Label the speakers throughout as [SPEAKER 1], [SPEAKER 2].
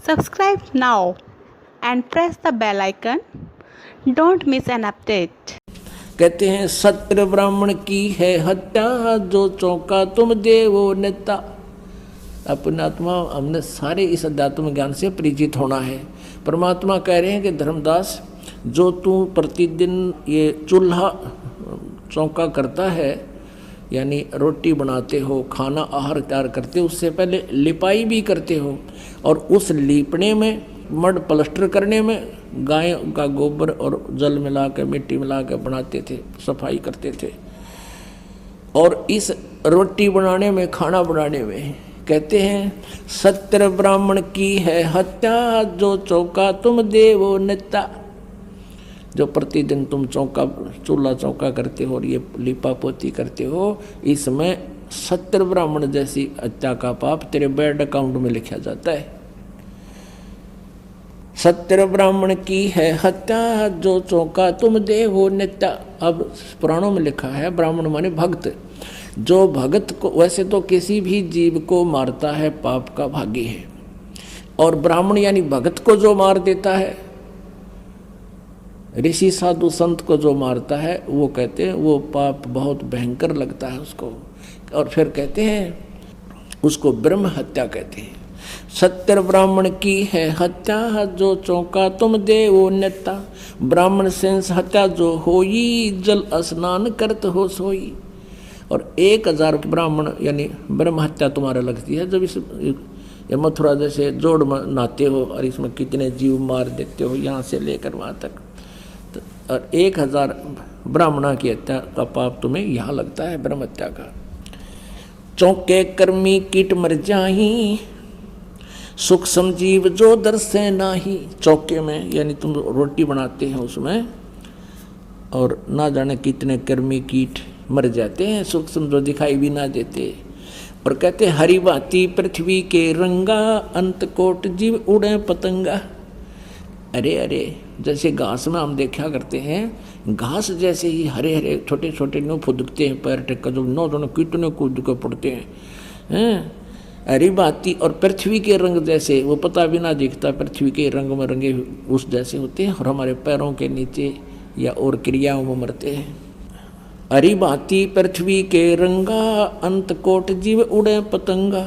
[SPEAKER 1] Subscribe now and press the bell icon. Don't miss an update.
[SPEAKER 2] कहते हैं सत्र ब्राह्मण की है हत्या, जो चौंका तुम देवो नेता। अपने आत्मा हमने सारे इस अध्यात्म ज्ञान से परिचित होना है। परमात्मा कह रहे हैं कि धर्मदास, जो तू प्रतिदिन ये चूल्हा चौंका करता है, यानी रोटी बनाते हो, खाना आहार तैयार करते हो, उससे पहले लिपाई भी करते हो, और उस लीपने में, मड प्लास्टर करने में गाय का गोबर और जल मिला के, मिट्टी मिला के बनाते थे, सफाई करते थे। और इस रोटी बनाने में, खाना बनाने में कहते हैं सत्र ब्राह्मण की है हत्या, जो चौका तुम देवो नेता। जो प्रतिदिन तुम चूल्हा चौका करते हो और ये लिपा पोती करते हो, इसमें सत्र ब्राह्मण जैसी हत्या का पाप तेरे बैंक अकाउंट में लिखा जाता है। सत्र ब्राह्मण की है हत्या, जो चौका तुम देवो नेता। अब पुराणों में लिखा है ब्राह्मण माने भक्त। जो भगत को, वैसे तो किसी भी जीव को मारता है पाप का भागी है, और ब्राह्मण यानी भगत को जो मार देता है, ऋषि साधु संत को जो मारता है, वो कहते हैं वो पाप बहुत भयंकर लगता है उसको, और फिर कहते हैं उसको ब्रह्म हत्या कहते हैं। सत्य ब्राह्मण की है हत्या, जो चौंका तुम देवो नेता। ब्राह्मण सेंस हत्या जो होई, जल स्नान करत हो सोई। और 1000 ब्राह्मण यानी ब्रह्म हत्या तुम्हारा लगती है जब इस मथुरा जैसे जोड़ में नहाते हो, और इसमें कितने जीव मार देते हो यहाँ से लेकर वहाँ तक। और 1000 ब्राह्मणा की हत्या का पाप तुम्हें यहाँ लगता है, ब्रह्म हत्या का। चौके कर्मी कीट मर जाही, सुख समजीव जो दर्शे नाही। चौके में यानी तुम रोटी बनाते हैं उसमें, और ना जाने कितने कर्मी कीट मर जाते हैं, सुख समझो दिखाई भी ना देते। और कहते हरि भांति पृथ्वी के रंगा, अंत कोट जीव उड़े पतंगा। अरे अरे, जैसे घास में हम देखा करते हैं, घास जैसे ही हरे हरे छोटे छोटे नो फुदकते हैं, पैर टेक जो नौ दोनों कितने कूद के पड़ते हैं। हरी बाती और पृथ्वी के रंग जैसे, वो पता भी ना दिखता, पृथ्वी के रंग में रंगे उस जैसे होते हैं, और हमारे पैरों के नीचे या और क्रियाओं में मरते हैं। हरी बाती पृथ्वी के रंगा, अंत कोट जीव उड़े पतंगा।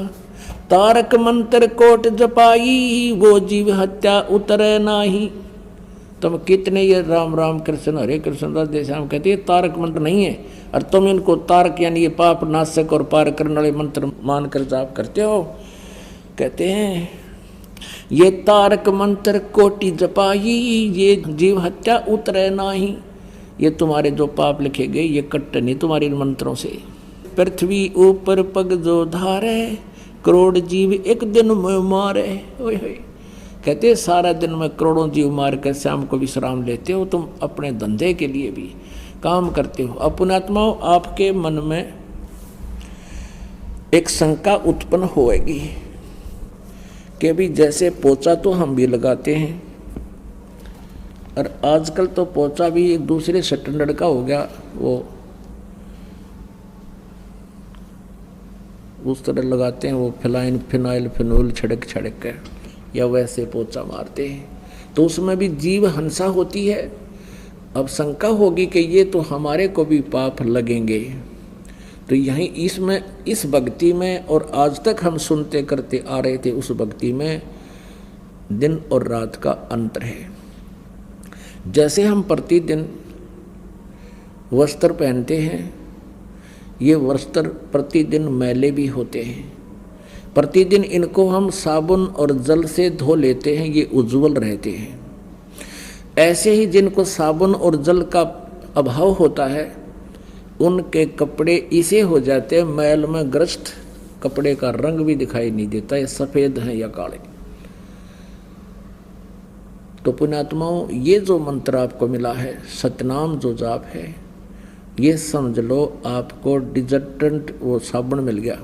[SPEAKER 2] तारक मंत्र कोट जपाई, वो जीव हत्या उतरे नाही। तुम कितने ये राम राम कृष्ण हरे कृष्ण राधे श्याम कहते हैं, तारक मंत्र नहीं है, और तुम इनको तारक यानी ये पाप नाशक और पार करने वाले मंत्र मानकर जाप करते हो। कहते हैं ये तारक मंत्र कोटि जपाई, ये जीव हत्या उतरे नाही। ये तुम्हारे जो पाप लिखे गए ये कट नहीं तुम्हारे मंत्रों से। पृथ्वी ऊपर पग जो धारे, करोड़ जीव एक दिन में मारे। ओए होए, कहते सारा दिन में करोड़ों जीव मार कर शाम को विश्राम लेते हो। तुम अपने धंधे के लिए भी काम करते हो। अपनात्माओं, आपके मन में एक शंका उत्पन्न होएगी कि भी जैसे पोचा तो हम भी लगाते हैं, और आजकल तो पोचा भी एक दूसरे स्टैंडर्ड का हो गया, वो उस तरह लगाते हैं, वो फिनाइल फिनोल छिड़क के या वैसे पोचा मारते हैं, तो उसमें भी जीव हंसा होती है। अब शंका होगी कि ये तो हमारे को भी पाप लगेंगे। तो यहीं इसमें, इस भक्ति में, और आज तक हम सुनते करते आ रहे थे, उस भक्ति में दिन और रात का अंतर है। जैसे हम प्रतिदिन वस्त्र पहनते हैं, ये वस्त्र प्रतिदिन मैले भी होते हैं, प्रतिदिन इनको हम साबुन और जल से धो लेते हैं, ये उज्जवल रहते हैं। ऐसे ही जिनको साबुन और जल का अभाव होता है, उनके कपड़े इसे हो जाते हैं मैल में ग्रस्त, कपड़े का रंग भी दिखाई नहीं देता, ये सफ़ेद हैं या काले। तो पुण्यात्माओं, ये जो मंत्र आपको मिला है, सतनाम जो जाप है, ये समझ लो आपको डिटर्जेंट वो साबुन मिल गया,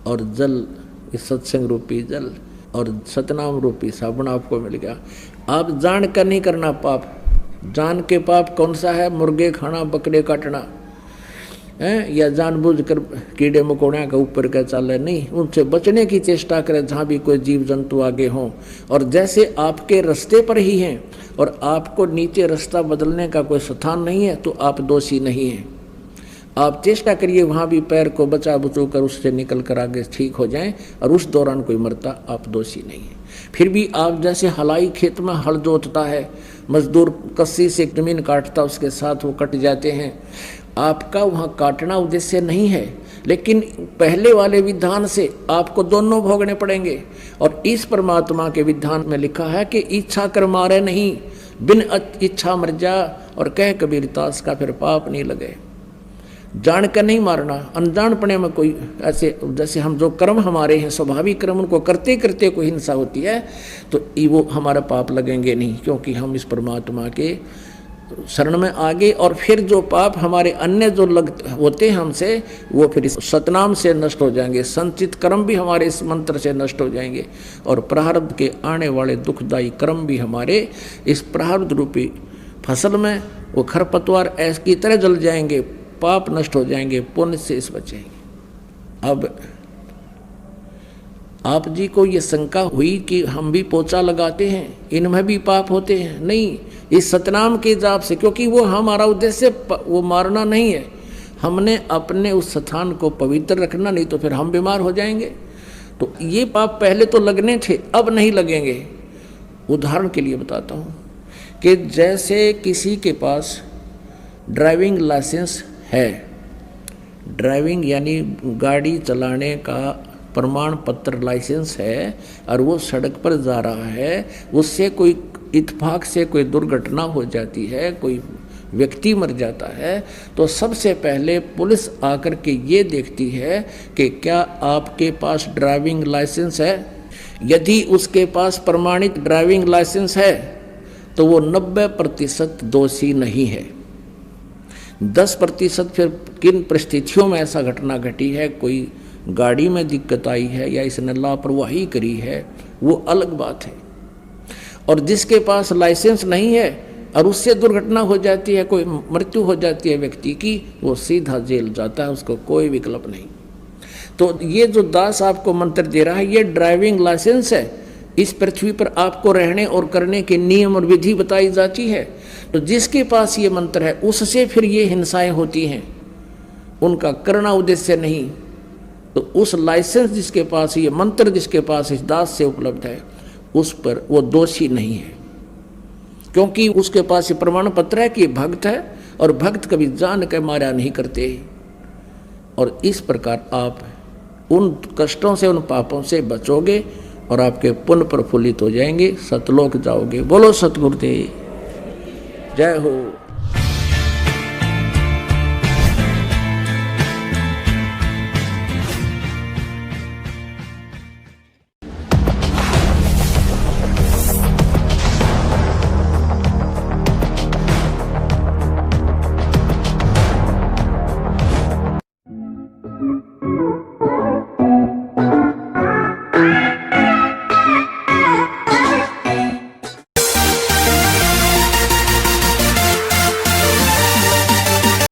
[SPEAKER 2] और जल, इस सत्संग रूपी जल और सतनाम रूपी साबुन आपको मिल गया। आप जान कर नहीं करना पाप। जान के पाप कौन सा है? मुर्गे खाना, बकरे काटना, हैं, या जानबूझकर कीड़े मकोड़ियाँ के ऊपर का चले, नहीं, उनसे बचने की चेष्टा करें जहाँ भी कोई जीव जंतु आगे हों। और जैसे आपके रास्ते पर ही हैं और आपको नीचे रास्ता बदलने का कोई स्थान नहीं है तो आप दोषी नहीं हैं। आप चेष्टा करिए वहाँ भी पैर को बचा बचो कर उससे निकल कर आगे ठीक हो जाएं, और उस दौरान कोई मरता, आप दोषी नहीं हैं। फिर भी आप जैसे हलाई खेत में हल जोतता है, मजदूर कस्सी से जमीन काटता, उसके साथ वो कट जाते हैं, आपका वहाँ काटना उद्देश्य नहीं है, लेकिन पहले वाले विधान से आपको दोनों भोगने पड़ेंगे। और इस परमात्मा के विधान में लिखा है कि इच्छा कर मारे नहीं, बिन इच्छा मर जा, और कह कबीर दास का फिर पाप नहीं लगे। जान कर नहीं मारना, अनजानपने में कोई ऐसे, जैसे हम जो कर्म हमारे हैं स्वाभाविक कर्म, उनको करते करते कोई हिंसा होती है तो वो हमारा पाप लगेंगे नहीं, क्योंकि हम इस परमात्मा के शरण में आगे। और फिर जो पाप हमारे अन्य जो होते हैं हमसे, वो फिर इस सतनाम से नष्ट हो जाएंगे, संचित कर्म भी हमारे इस मंत्र से नष्ट हो जाएंगे, और प्रारब्ध के आने वाले दुखदायी कर्म भी हमारे इस प्रारब्ध रूपी फसल में वो खरपतवार ऐस की तरह जल जाएंगे, पाप नष्ट हो जाएंगे, पुण्य से इस बचेंगे। अब आप जी को ये शंका हुई कि हम भी पोछा लगाते हैं, इनमें भी पाप होते हैं, नहीं, इस सतनाम के जाप से, क्योंकि वो हमारा उद्देश्य वो मारना नहीं है, हमने अपने उस स्थान को पवित्र रखना, नहीं तो फिर हम बीमार हो जाएंगे। तो ये पाप पहले तो लगने थे, अब नहीं लगेंगे। उदाहरण के लिए बताता हूँ कि जैसे किसी के पास ड्राइविंग लाइसेंस है, ड्राइविंग यानी गाड़ी चलाने का प्रमाण पत्र लाइसेंस है, और वो सड़क पर जा रहा है, उससे कोई इत्तेफाक से कोई दुर्घटना हो जाती है, कोई व्यक्ति मर जाता है, तो सबसे पहले पुलिस आकर के ये देखती है कि क्या आपके पास ड्राइविंग लाइसेंस है। यदि उसके पास प्रमाणित ड्राइविंग लाइसेंस है तो वो 90% दोषी नहीं है। 10% फिर किन परिस्थितियों में ऐसा घटना घटी है, कोई गाड़ी में दिक्कत आई है या इसने लापरवाही करी है, वो अलग बात है। और जिसके पास लाइसेंस नहीं है और उससे दुर्घटना हो जाती है, कोई मृत्यु हो जाती है व्यक्ति की, वो सीधा जेल जाता है, उसको कोई विकल्प नहीं। तो ये जो दास आपको मंत्र दे रहा है, ये ड्राइविंग लाइसेंस है। इस पृथ्वी पर आपको रहने और करने के नियम और विधि बताई जाती है। तो जिसके पास ये मंत्र है उससे फिर ये हिंसाएं होती हैं, उनका करना उद्देश्य नहीं। तो उस लाइसेंस जिसके पास, ये मंत्र जिसके पास इस दास से उपलब्ध है, उस पर वो दोषी नहीं है, क्योंकि उसके पास ये प्रमाण पत्र है कि भक्त है, और भक्त कभी जान के मारा नहीं करते। और इस प्रकार आप उन कष्टों से, उन पापों से बचोगे और आपके पुण्य प्रफुल्लित हो जाएंगे, सतलोक जाओगे। बोलो सतगुरुदेव जय हो।